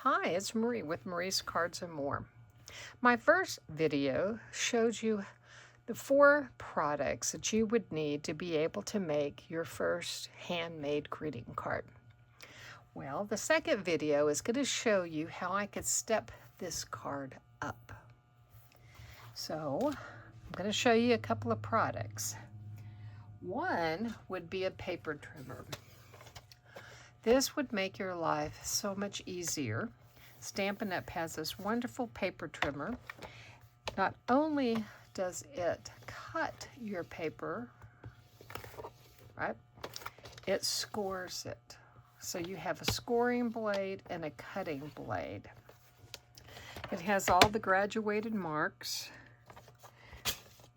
Hi, it's Marie with Marie's Cards and More. My first video showed you the 4 products that you would need to be able to make your first handmade greeting card. Well, the second video is going to show you how I could step this card up. So, I'm going to show you a couple of products. One would be a paper trimmer. This would make your life so much easier. Stampin' Up! Has this wonderful paper trimmer. Not only does it cut your paper, right? It scores it. So you have a scoring blade and a cutting blade. It has all the graduated marks,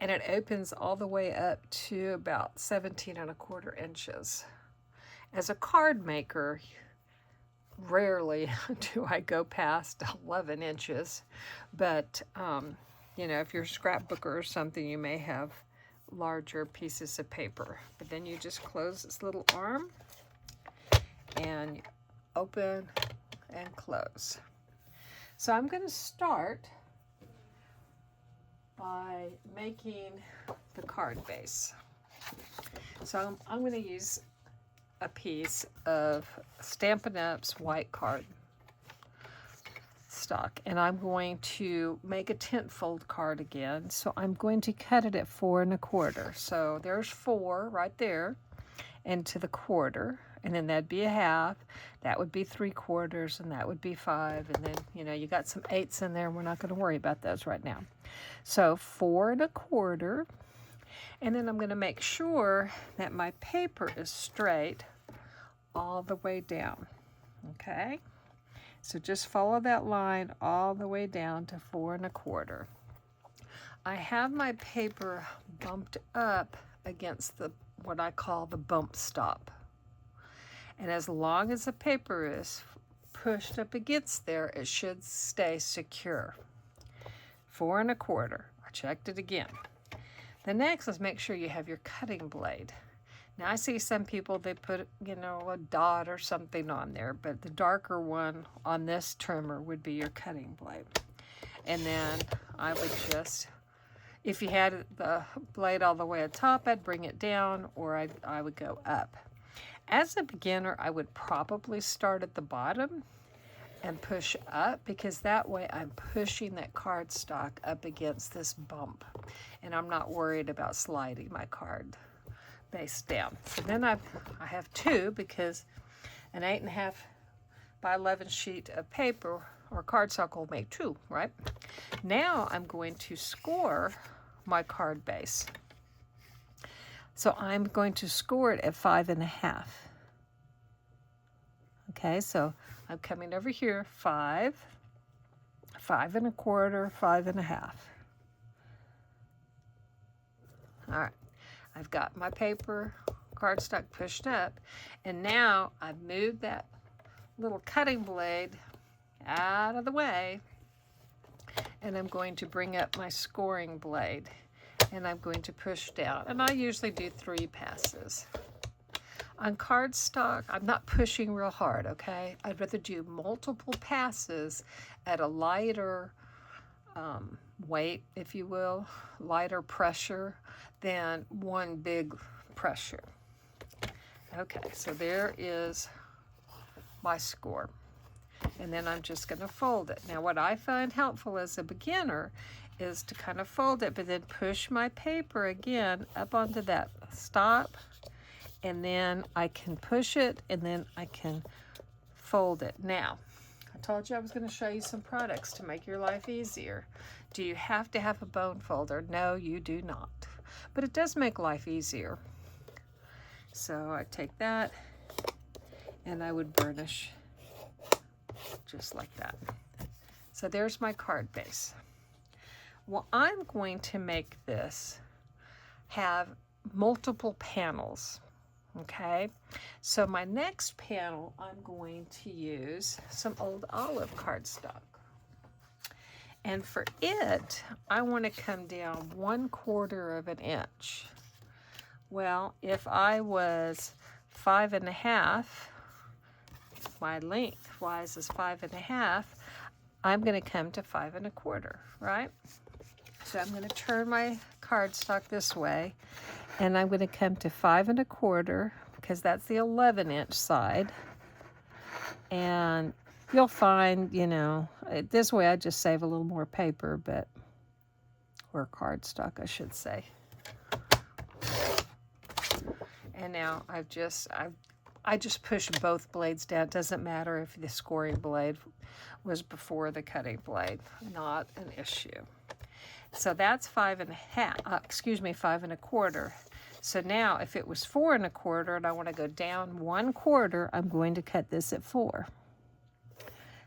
and it opens all the way up to about 17¼ inches. As a card maker, rarely do I go past 11 inches, but you know, if you're a scrapbooker or something, you may have larger pieces of paper. But then you just close this little arm and open and close. So I'm going to start by making the card base. So I'm going to use a piece of Stampin' Up's white card stock, and I'm going to make a tent fold card again. So I'm going to cut it at 4 1/4. So there's 4 right there, and to the quarter, and then that'd be a half. That would be 3/4, and that would be 5. And then, you know, you got some 8s in there. We're not going to worry about those right now. So 4 1/4. And then I'm going to make sure that my paper is straight all the way down, okay? So just follow that line all the way down to 4 1/4. I have my paper bumped up against what I call the bump stop. And as long as the paper is pushed up against there, it should stay secure. 4 1/4. I checked it again. The next is make sure you have your cutting blade. Now I see some people, they put, you know, a dot or something on there, but the darker one on this trimmer would be your cutting blade. And then I would just, if you had the blade all the way at the top, I'd bring it down, or I would go up. As a beginner, I would probably start at the bottom and push up, because that way I'm pushing that cardstock up against this bump, and I'm not worried about sliding my card base down. So then I have 2, because an 8.5 by 11 sheet of paper or cardstock will make 2, right? Now I'm going to score my card base. So I'm going to score it at 5 1/2. Okay, so I'm coming over here, 5, 5 1/4, 5 1/2. All right, I've got my paper cardstock pushed up, and now I've moved that little cutting blade out of the way, and I'm going to bring up my scoring blade, and I'm going to push down, and I usually do 3 passes. On cardstock, I'm not pushing real hard, okay? I'd rather do multiple passes at a lighter weight, if you will, lighter pressure than one big pressure. Okay, so there is my score. And then I'm just going to fold it. Now, what I find helpful as a beginner is to kind of fold it, but then push my paper again up onto that stop, and then I can push it, and then I can fold it. Now, I told you I was going to show you some products to make your life easier. Do you have to have a bone folder? No, you do not. But it does make life easier. So I take that, and I would burnish just like that. So there's my card base. Well, I'm going to make this have multiple panels. Okay, so my next panel, I'm going to use some old olive cardstock. And for it, I want to come down 1/4 inch. Well, if I was 5 1/2, my lengthwise is 5.5, I'm going to come to 5 1/4, right? So I'm going to turn my cardstock this way, and I'm going to come to 5 1/4 because that's the 11-inch side. And you'll find, you know, this way I just save a little more paper, but, or cardstock, I should say. And now I just push both blades down. It doesn't matter if the scoring blade was before the cutting blade, not an issue. So that's 5 1/4. So now if it was 4 1/4 and I want to go down 1/4, I'm going to cut this at 4.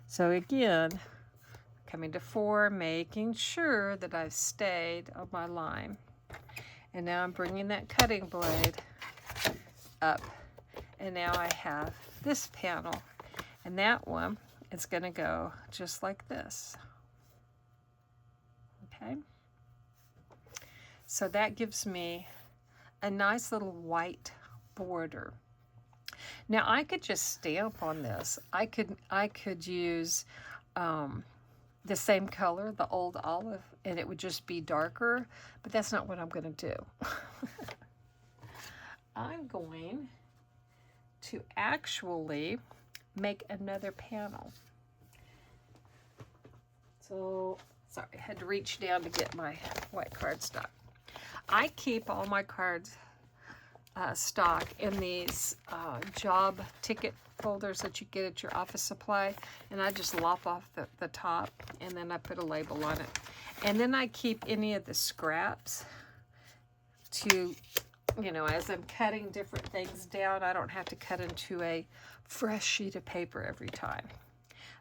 So again, coming to 4, making sure that I've stayed on my line. And now I'm bringing that cutting blade up. And now I have this panel. And that one is going to go just like this. Okay? So that gives me a nice little white border. Now I could just stamp on this. I could use the same color, the old olive, and it would just be darker, but that's not what I'm going to do. I'm going to actually make another panel. So, sorry, I had to reach down to get my white cardstock. I keep all my cards stock in these job ticket folders that you get at your office supply, and I just lop off the top, and then I put a label on it. And then I keep any of the scraps to, you know, as I'm cutting different things down, I don't have to cut into a fresh sheet of paper every time.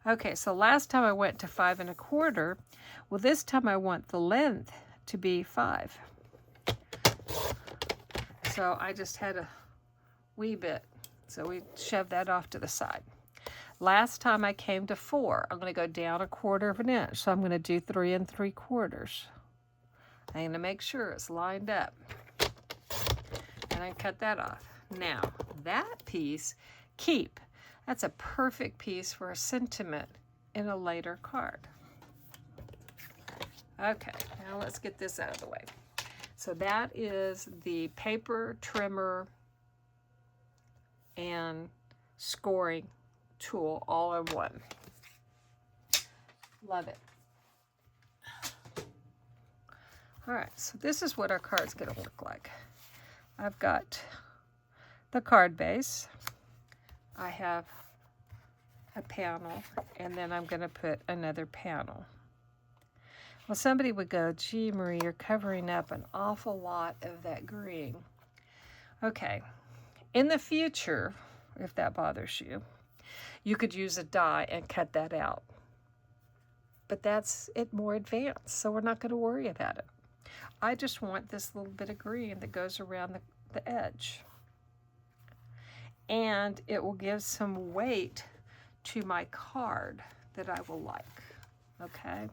Okay, so last time I went to 5 1/4. Well, this time I want the length to be 5. So I just had a wee bit. So we shoved that off to the side. Last time I came to 4. I'm going to go down 1/4 inch. So I'm going to do 3 3/4. I'm going to make sure it's lined up. And I cut that off. Now, that piece, keep. That's a perfect piece for a sentiment in a later card. Okay, now let's get this out of the way. So that is the paper trimmer and scoring tool all in one. Love it. All right, so this is what our card's going to look like. I've got the card base. I have a panel, and then I'm going to put another panel. Well, somebody would go, gee, Marie, you're covering up an awful lot of that green. Okay, in the future, if that bothers you, you could use a die and cut that out. But that's it more advanced, so we're not going to worry about it. I just want this little bit of green that goes around the edge. And it will give some weight to my card that I will like, okay?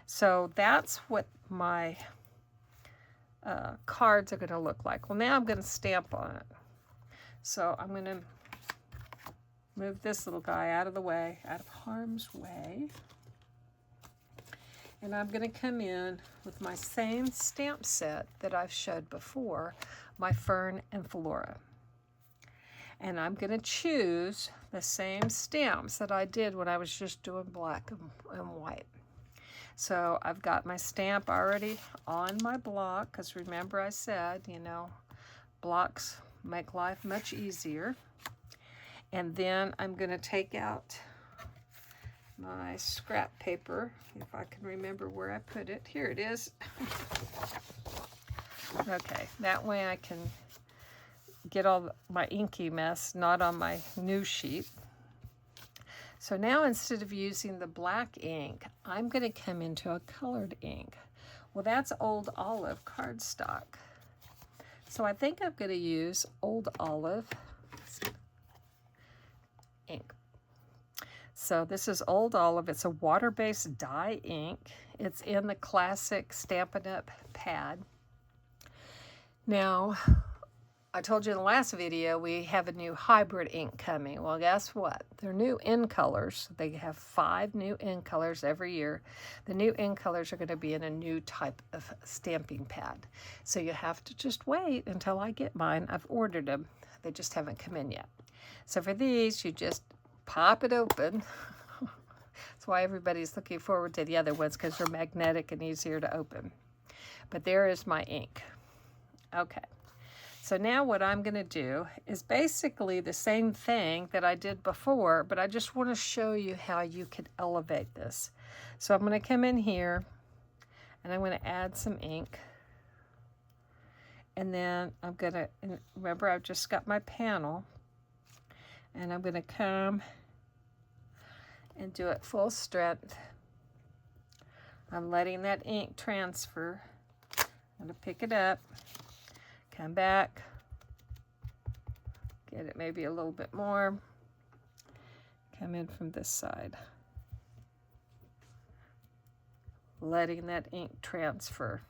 So that's what my cards are going to look like. Well, now I'm going to stamp on it. So I'm going to move this little guy out of the way, out of harm's way. And I'm going to come in with my same stamp set that I've showed before, my Fern and Flora. And I'm going to choose the same stamps that I did when I was just doing black and white. So I've got my stamp already on my block, because remember I said, you know, blocks make life much easier. And then I'm going to take out my scrap paper, if I can remember where I put it. Here it is. Okay, that way I can get all my inky mess not on my new sheet. So now instead of using the black ink, I'm going to come into a colored ink. Well, that's Old Olive cardstock. So I think I'm going to use Old Olive ink. So this is Old Olive. It's a water-based dye ink. It's in the classic Stampin' Up pad. Now, I told you in the last video we have a new hybrid ink coming. Well, guess what? They're new in colors. They have 5 new in colors every year. The new in colors are going to be in a new type of stamping pad. So you have to just wait until I get mine. I've ordered them. They just haven't come in yet. So for these, you just pop it open. That's why everybody's looking forward to the other ones, because they're magnetic and easier to open. But there is my ink. Okay. So now what I'm going to do is basically the same thing that I did before, but I just want to show you how you could elevate this. So I'm going to come in here and I'm going to add some ink. And then I'm going to, remember I've just got my panel, and I'm going to come and do it full strength. I'm letting that ink transfer. I'm going to pick it up. Come back, get it maybe a little bit more, come in from this side, letting that ink transfer.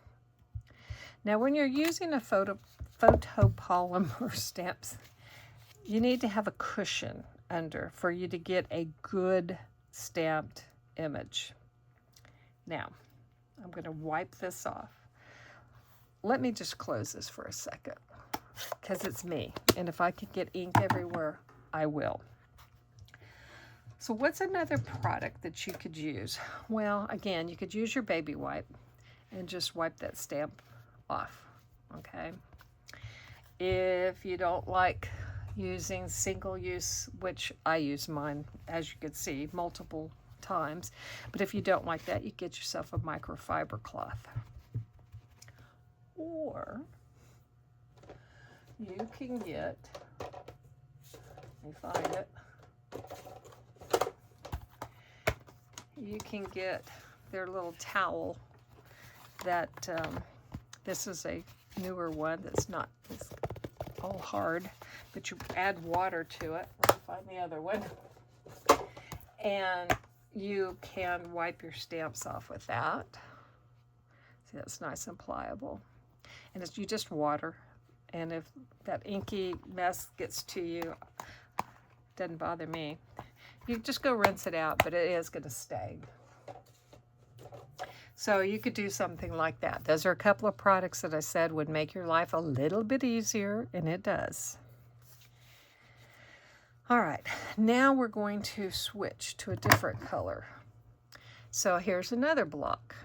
Now when you're using a photopolymer stamps, you need to have a cushion under for you to get a good stamped image. Now, I'm going to wipe this off. Let me just close this for a second, because it's me, and if I could get ink everywhere, I will. So what's another product that you could use? Well, again, you could use your baby wipe and just wipe that stamp off, okay? If you don't like using single use, which I use mine, as you can see, multiple times, but if you don't like that, you get yourself a microfiber cloth. Or you can get, let me find it, you can get their little towel that, this is a newer one that's not, it's all hard, but you add water to it. Let me find the other one. And you can wipe your stamps off with that. See, that's nice and pliable. And it's, you just water, and if that inky mess gets to you, doesn't bother me. You just go rinse it out, but it is going to stay. So you could do something like that. Those are a couple of products that I said would make your life a little bit easier, and it does. All right, now we're going to switch to a different color. So here's another block.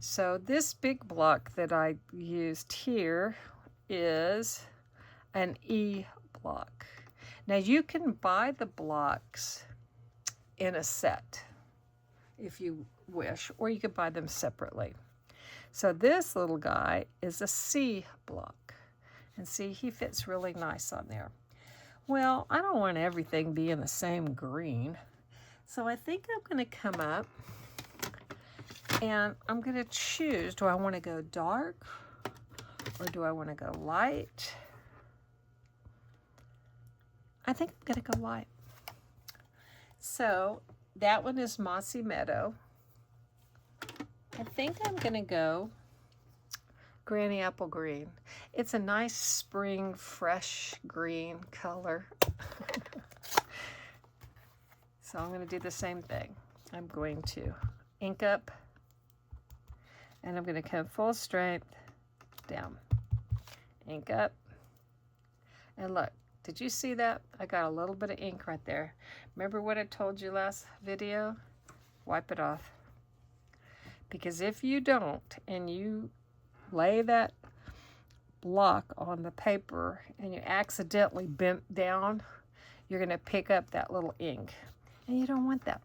So this big block that I used here is an E block. Now you can buy the blocks in a set if you wish, or you could buy them separately. So this little guy is a C block. And see, he fits really nice on there. Well, I don't want everything being the same green. So I think I'm going to come up and I'm going to choose, do I want to go dark or do I want to go light? I think I'm going to go light. So that one is Mossy Meadow. I think I'm going to go Granny Apple Green. It's a nice spring, fresh green color. So I'm going to do the same thing. I'm going to ink up, and I'm going to come full strength down. Ink up. And look, did you see that? I got a little bit of ink right there. Remember what I told you last video? Wipe it off. Because if you don't, and you lay that block on the paper and you accidentally bent down, you're going to pick up that little ink. And you don't want that.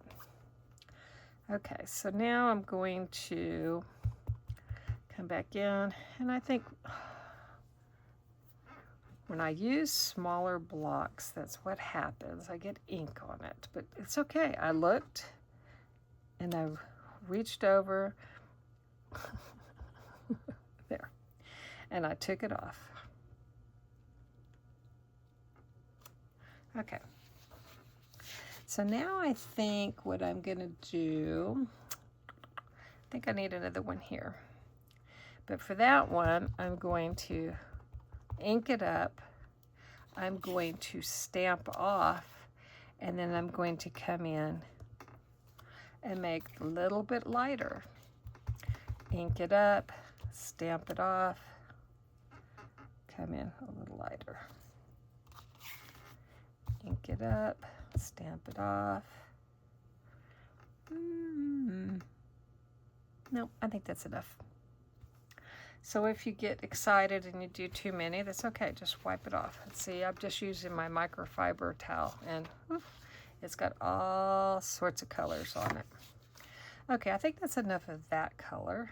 Okay, so now I'm going to come back in, and I think when I use smaller blocks, that's what happens. I get ink on it, but it's okay. I looked and I reached over there, and I took it off. Okay. So now I think what I'm going to do, I think I need another one here. But for that one, I'm going to ink it up. I'm going to stamp off, and then I'm going to come in and make a little bit lighter. Ink it up, stamp it off, come in a little lighter. Ink it up, stamp it off. No, I think that's enough. So if you get excited and you do too many, that's okay. Just wipe it off. See, I'm just using my microfiber towel, and it's got all sorts of colors on it. Okay, I think that's enough of that color.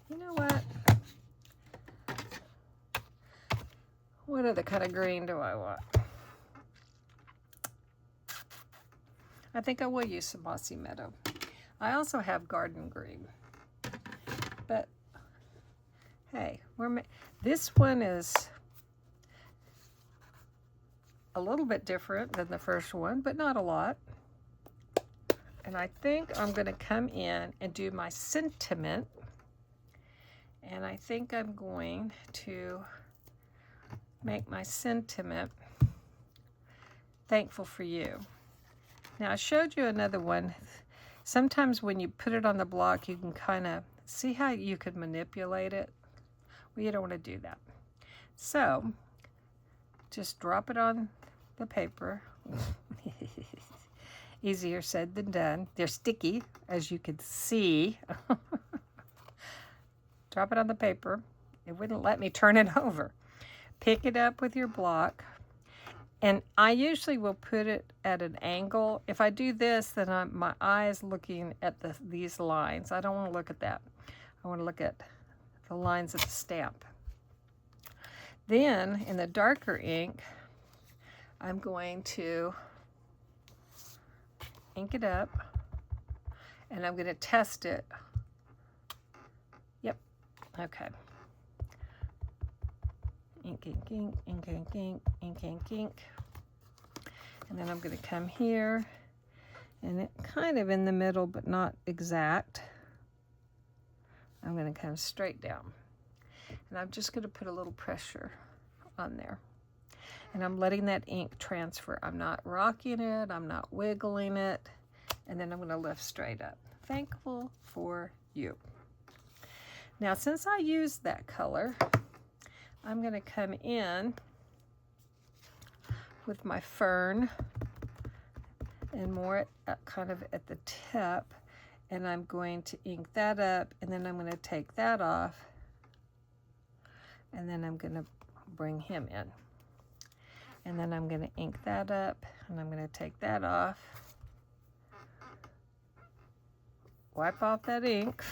You know what? What other kind of green do I want? I think I will use some Mossy Meadow. I also have garden green. But, hey, this one is a little bit different than the first one, but not a lot. And I think I'm going to come in and do my sentiment. And I think I'm going to make my sentiment thankful for you. Now, I showed you another one. Sometimes when you put it on the block, you can kind of see how you could manipulate it. Well, you don't want to do that. So, just drop it on the paper. Easier said than done. They're sticky, as you can see. Drop it on the paper. It wouldn't let me turn it over. Pick it up with your block. And I usually will put it at an angle. If I do this, then my eye is looking at these lines. I don't want to look at that. I want to look at the lines of the stamp. Then, in the darker ink, I'm going to ink it up, and I'm going to test it. Yep, okay. Ink, ink, ink, ink, ink, ink, ink, ink, ink. And then I'm going to come here, and it kind of in the middle, but not exact. I'm going to come straight down. And I'm just going to put a little pressure on there. And I'm letting that ink transfer. I'm not rocking it. I'm not wiggling it. And then I'm going to lift straight up. Thankful for you. Now, since I used that color, I'm going to come in with my fern and more kind of at the tip, and I'm going to ink that up, and then I'm going to take that off, and then I'm going to bring him in. And then I'm going to ink that up, and I'm going to take that off. Wipe off that ink.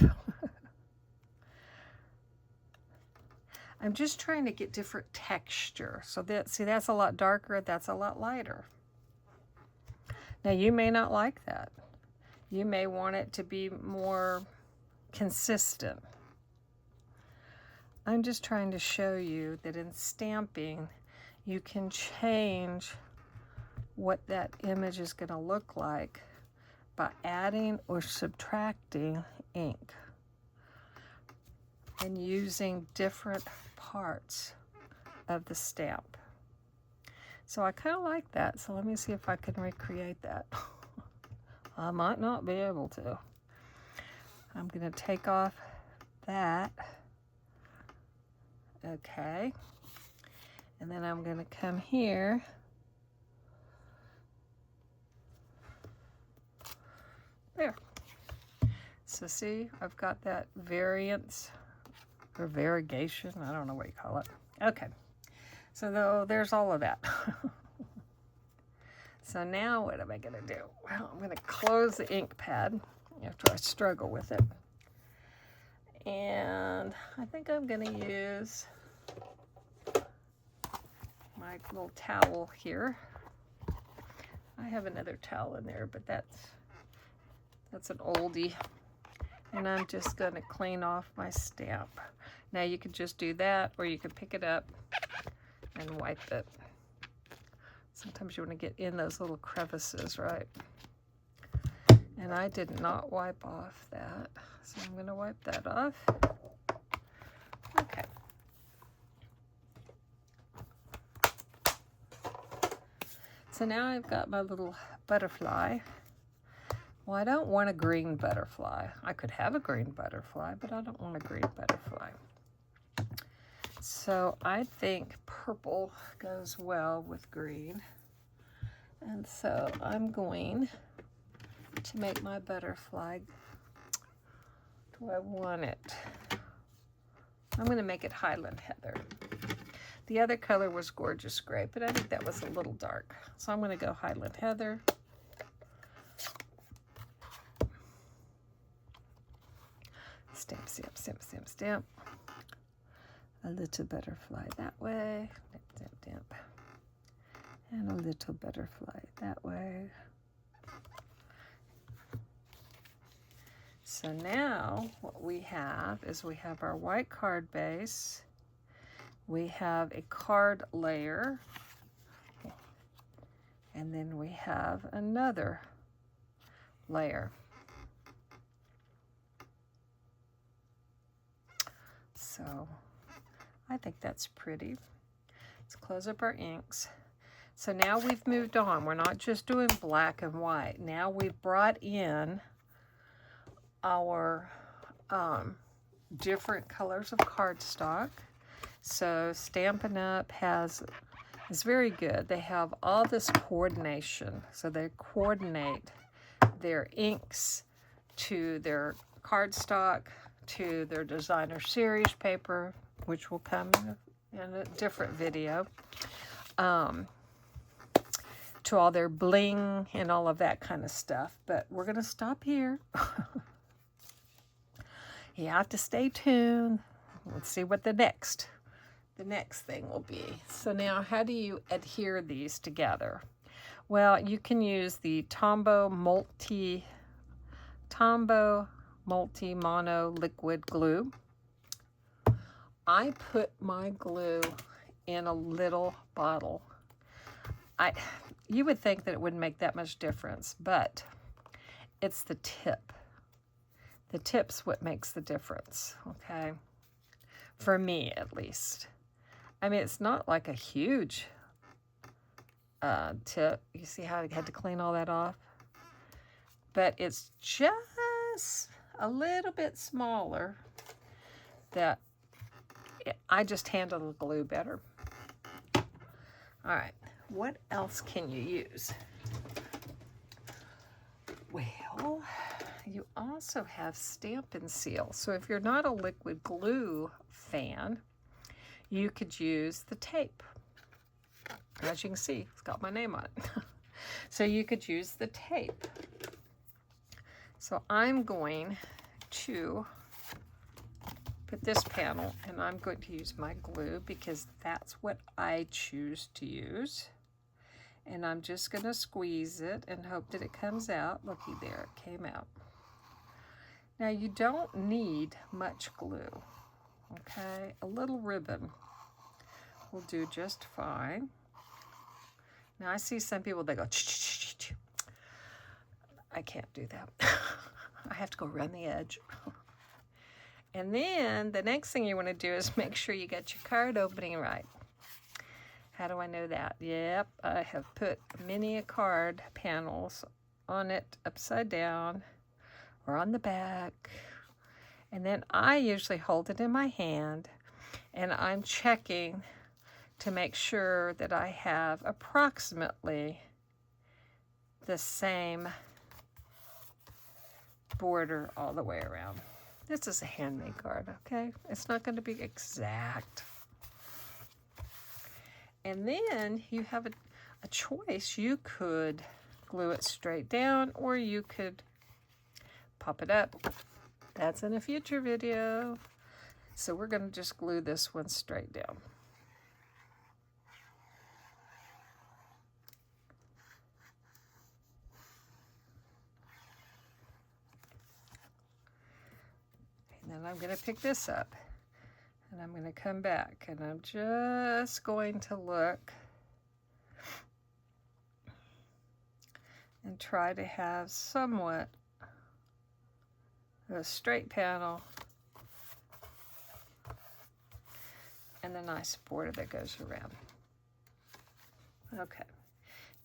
I'm just trying to get different texture. So see, that's a lot darker, that's a lot lighter. Now, you may not like that. You may want it to be more consistent. I'm just trying to show you that in stamping, you can change what that image is going to look like by adding or subtracting ink and using different parts of the stamp. So I kind of like that. So let me see if I can recreate that. I might not be able to. I'm going to take off that. Okay. And then I'm going to come here. There. So see, I've got that variance or variegation. I don't know what you call it. Okay. So there's all of that. So now what am I going to do? Well, I'm going to close the ink pad after I struggle with it. And I think I'm going to use my little towel here. I have another towel in there, but that's an oldie. And I'm just going to clean off my stamp. Now you could just do that, or you could pick it up and wipe it. Sometimes you want to get in those little crevices, right? And I did not wipe off that. So I'm going to wipe that off. So now I've got my little butterfly. Well, I don't want a green butterfly. I could have a green butterfly, but I don't want a green butterfly. So I think purple goes well with green. And so I'm going to make my butterfly. Do I want it? I'm going to make it Highland Heather. The other color was Gorgeous Gray, but I think that was a little dark. So I'm going to go Highland Heather. Stamp, stamp, stamp, stamp, stamp. A little butterfly that way. Stamp, stamp, stamp. And a little butterfly that way. So now what we have is we have our white card base. We have a card layer. And then we have another layer. So I think that's pretty. Let's close up our inks. So now we've moved on. We're not just doing black and white. Now we've brought in our different colors of cardstock. So Stampin' Up is very good. They have all this coordination. So they coordinate their inks to their cardstock, to their designer series paper, which will come in a different video, to all their bling and all of that kind of stuff. But we're going to stop here. You have to stay tuned. Let's see what the next thing will be. So now, how do you adhere these together? Well, you can use the Tombow Multi Mono Liquid Glue. I put my glue in a little bottle. You would think that it wouldn't make that much difference, but it's the tip. The tip's what makes the difference, okay? For me, at least. I mean, it's not like a huge tip. You see how I had to clean all that off? But it's just a little bit smaller that I just handle the glue better. All right, what else can you use? Well, you also have Stampin' Seal. So if you're not a liquid glue fan, you could use the tape. As you can see, it's got my name on it. So you could use the tape. So I'm going to put this panel, and I'm going to use my glue because that's what I choose to use. And I'm just going to squeeze it and hope that it comes out. Looky there, it came out. Now you don't need much glue, okay? A little ribbon will do just fine. Now I see some people, they go, I can't do that. I have to go around the edge. And then the next thing you want to do is make sure you get your card opening right. How do I know that? Yep, I have put many card panels on it upside down or on the back. And then I usually hold it in my hand and I'm checking to make sure that I have approximately the same border all the way around. This is a handmade card, okay? It's not going to be exact. And then you have a choice. You could glue it straight down or you could pop it up. That's in a future video. So we're going to just glue this one straight down. And then I'm going to pick this up. And I'm going to come back and I'm just going to look and try to have somewhat a straight panel and a nice border that goes around. Okay,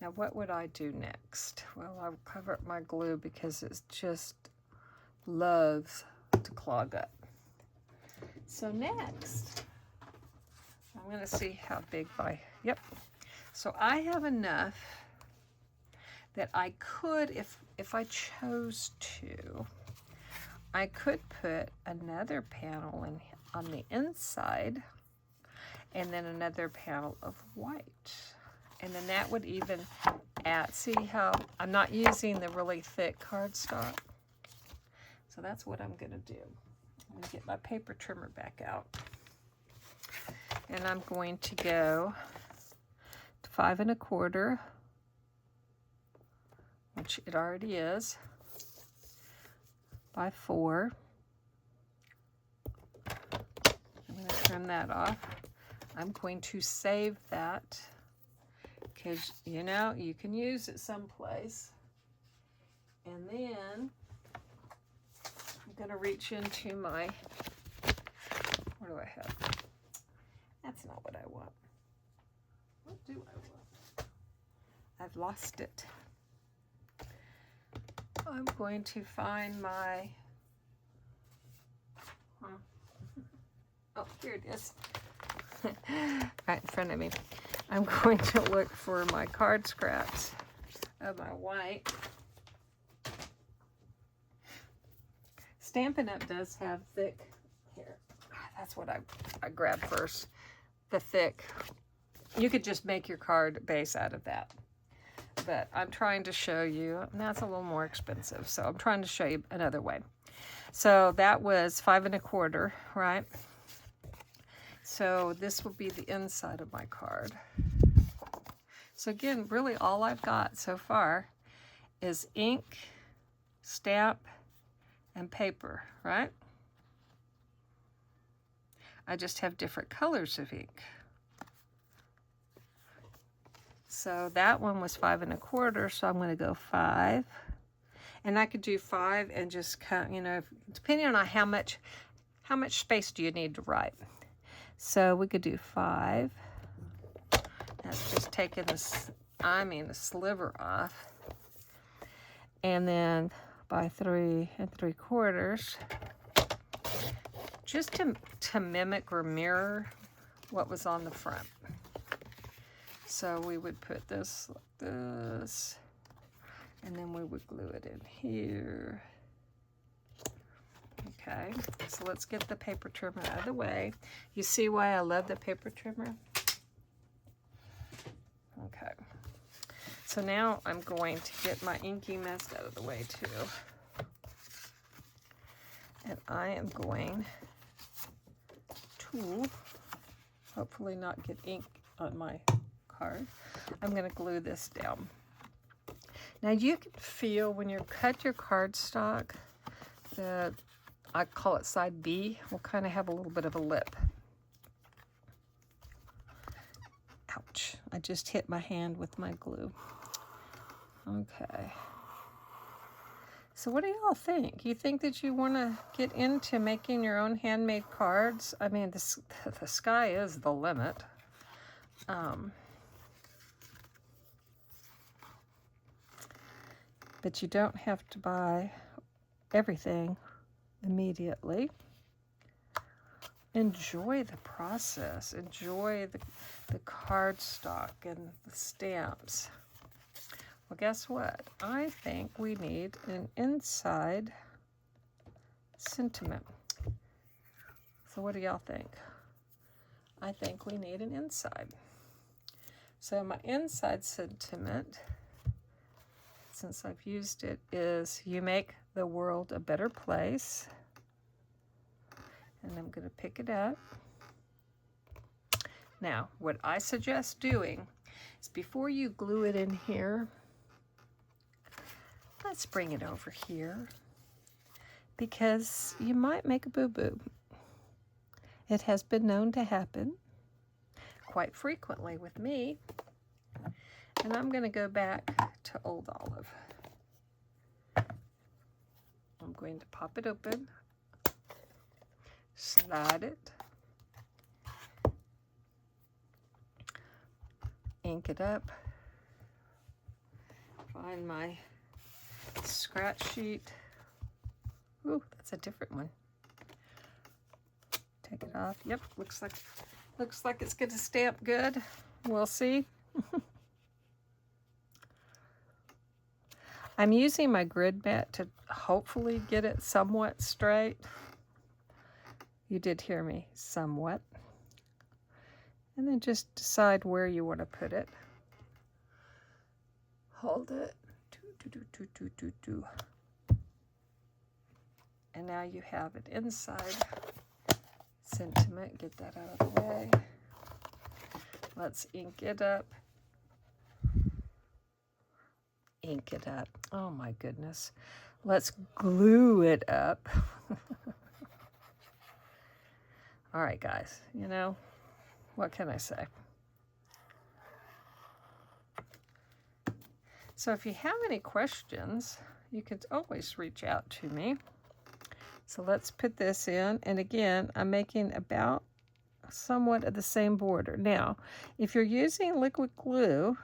Now what would I do next? Well, I'll cover up my glue because it just loves to clog up. So next, I'm going to see how big my, yep. So I have enough that I could, if I chose to, I could put another panel in on the inside and then another panel of white. And then that would even add, see how I'm not using the really thick cardstock. So that's what I'm going to do. I'm going to get my paper trimmer back out. And I'm going to go to 5 1/4, which it already is, by 4. I'm going to trim that off. I'm going to save that because, you know, you can use it someplace. And then I'm going to reach into my, what do I have? That's not what I want. What do I want? I've lost it. I'm going to find my, oh, here it is. Right in front of me. I'm going to look for my card scraps of my white. Stampin' Up! Does have thick, here, that's what I grabbed first, the thick. You could just make your card base out of that. But I'm trying to show you, that's a little more expensive, so I'm trying to show you another way. So that was 5 1/4, right? So this will be the inside of my card. So again, really all I've got so far is ink, stamp, and paper, right? I just have different colors of ink. So that one was 5 1/4, so I'm going to go 5. And I could do 5 and just cut, you know, depending on how much space do you need to write. So we could do 5. That's just taking this, the sliver off. And then by 3 3/4, just to mimic or mirror what was on the front. So we would put this like this, and then we would glue it in here. Okay, so let's get the paper trimmer out of the way. You see why I love the paper trimmer? Okay, so now I'm going to get my inky mess out of the way too. And I am going to hopefully not get ink on my card. I'm going to glue this down. Now you can feel when you cut your cardstock that, I call it side B, will kind of have a little bit of a lip. Ouch, I just hit my hand with my glue. Okay. So what do y'all think? You think that you want to get into making your own handmade cards? I mean, the sky is the limit. But you don't have to buy everything immediately. Enjoy the process. Enjoy the cardstock and the stamps. Well, guess what? I think we need an inside sentiment. So what do y'all think? I think we need an inside. So my inside sentiment, since I've used it, is you make the world a better place. And I'm going to pick it up. Now, what I suggest doing is before you glue it in here, let's bring it over here, because you might make a boo-boo. It has been known to happen quite frequently with me. And I'm going to go back to Old Olive. I'm going to pop it open, slide it, ink it up, find my scratch sheet. Ooh, that's a different one. Take it off. Yep, looks like it's going to stamp good. We'll see. I'm using my grid mat to hopefully get it somewhat straight. You did hear me, somewhat. And then just decide where you want to put it. Hold it. And now you have it inside. Sentiment, get that out of the way. Let's ink it up. Ink it up. Oh my goodness. Let's glue it up. All right, guys, you know, what can I say? So if you have any questions, you can always reach out to me. So let's put this in. And again, I'm making about somewhat of the same border. Now, if you're using liquid glue,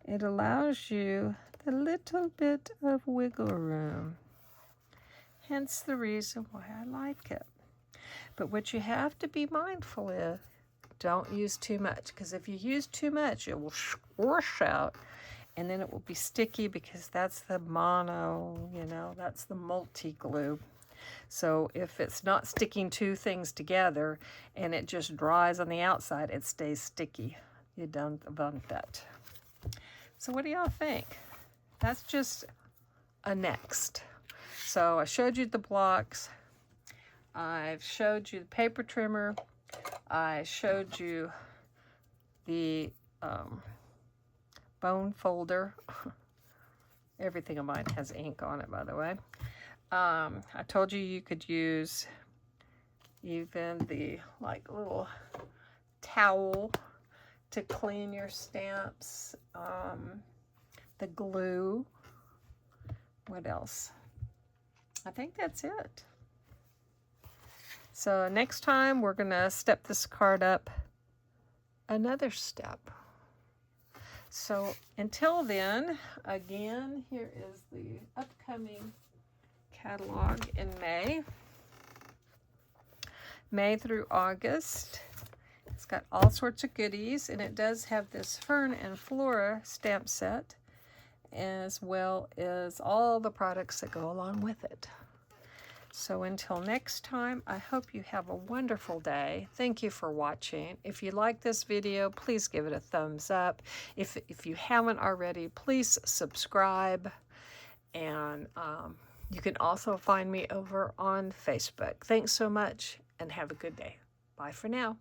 it allows you a little bit of wiggle room. Hence the reason why I like it. But what you have to be mindful of, don't use too much, because if you use too much, it will squish out, and then it will be sticky, because that's the mono, you know, that's the multi-glue. So if it's not sticking two things together and it just dries on the outside, it stays sticky. You don't want that. So what do y'all think? That's just a next. So I showed you the blocks. I've showed you the paper trimmer. I showed you the bone folder. Everything of mine has ink on it, by the way. I told you you could use even the like little towel to clean your stamps. The glue. What else? I think that's it. So next time we're gonna step this card up another step. So until then, again, here is the upcoming catalog in May. May through August. It's got all sorts of goodies, and it does have this Fern and Flora stamp set, as well as all the products that go along with it. So until next time, I hope you have a wonderful day. Thank you for watching. If you like this video, please give it a thumbs up. If you haven't already, please subscribe. And you can also find me over on Facebook. Thanks so much, and have a good day. Bye for now.